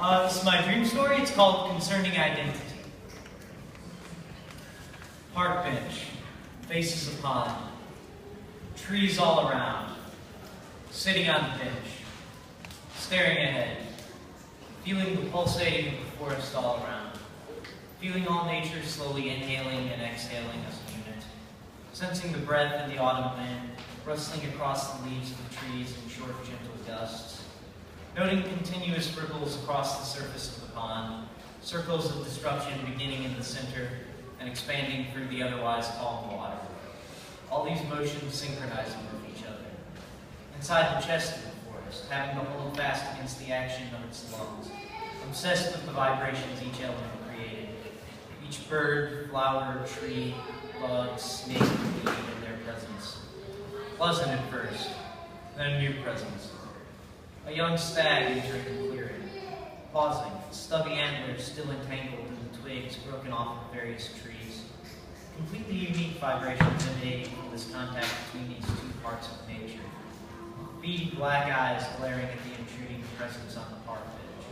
This is my dream story. It's called Concerning Identity. Park bench, faces a pond, trees all around, sitting on the bench, staring ahead, feeling the pulsating of the forest all around, feeling all nature slowly inhaling and exhaling as a unit, sensing the breath of the autumn wind rustling across the leaves of the trees in short, gentle gusts, noting continuous ripples across the surface of the pond, circles of disruption beginning in the center and expanding through the otherwise calm water. All these motions synchronizing with each other. Inside the chest of the forest, having to hold fast against the action of its lungs, obsessed with the vibrations each element created. Each bird, flower, tree, bug, snake, weed in their presence. Pleasant at first, then a new presence. A young stag entering the clearing, pausing, stubby antlers still entangled in the twigs broken off of various trees. Completely unique vibrations emanating from this contact between these two parts of nature. Beady black eyes glaring at the intruding presence on the park bench.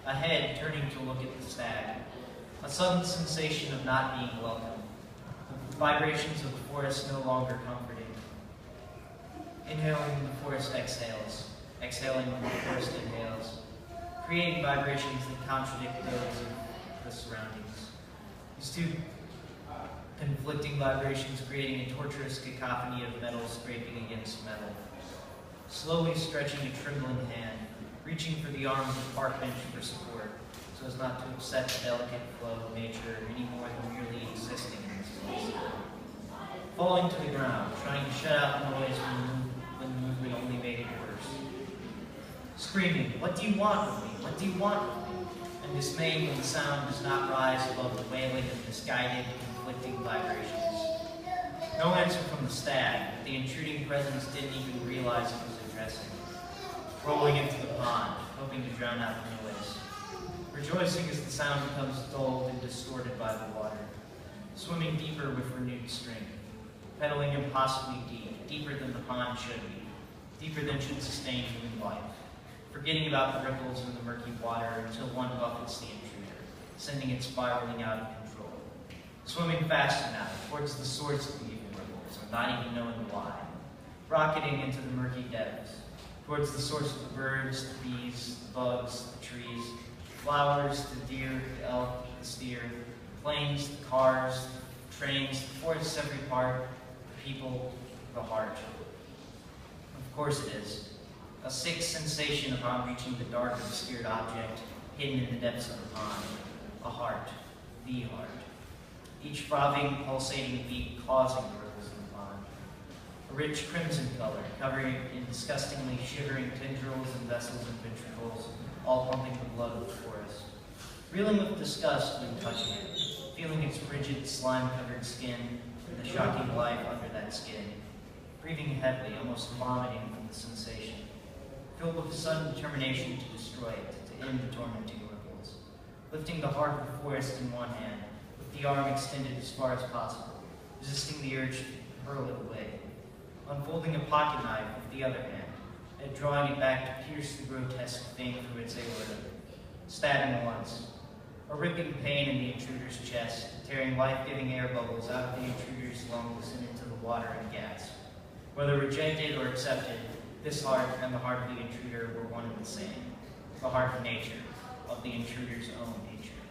A head turning to look at the stag. A sudden sensation of not being welcome. The vibrations of the forest no longer comforting. Inhaling when the forest exhales. Exhaling when the forest inhales. Creating vibrations that contradict those of the surroundings. These two conflicting vibrations creating a torturous cacophony of metal scraping against metal. Slowly stretching a trembling hand, reaching for the arm of the park bench for support, so as not to upset the delicate flow of nature any more than merely existing in this place. Falling to the ground, trying to shut out the noise when the movement only made it worse. Screaming, "What do you want with me? What do you want with me?" And dismayed when the sound does not rise above the wailing of misguided, conflicting vibrations. No answer from the stag, but the intruding presence didn't even realize it was addressing. Rolling into the pond, hoping to drown out the noise. Rejoicing as the sound becomes dulled and distorted by the water. Swimming deeper with renewed strength. Pedaling impossibly deep, deeper than the pond should be. Deeper than should sustain human life. Forgetting about the ripples in the murky water until one buffets the intruder, sending it spiraling out of control. Swimming faster now, towards the source of the even ripples, and not even knowing why. Rocketing into the murky depths, towards the source of the birds, the bees, the bugs, the trees, flowers, the deer, the elk, the steer, the planes, the cars, the trains, the forest's every part, the people, the heart. Of course it is. A sick sensation upon reaching the dark, obscured object hidden in the depths of the pond. A heart. The heart. Each throbbing, pulsating beat causing the ripples in the pond. A rich crimson color, covering in disgustingly shivering tendrils and vessels and ventricles, all pumping the blood of the forest. Reeling with disgust when touching it, feeling its rigid, slime-covered skin and the shocking life under that skin. Breathing heavily, almost vomiting from the sensation. Filled with a sudden determination to destroy it, to end the tormenting ripples. Lifting the heart of the forest in one hand, with the arm extended as far as possible, resisting the urge to hurl it away. Unfolding a pocket knife with the other hand, and drawing it back to pierce the grotesque thing through its aorta. Stabbing once. A ripping pain in the intruder's chest, tearing life-giving air bubbles out of the intruder's lungs and into the water and gas. Whether rejected or accepted, this heart and the heart of the intruder were one and the same. The heart of nature, of the intruder's own nature.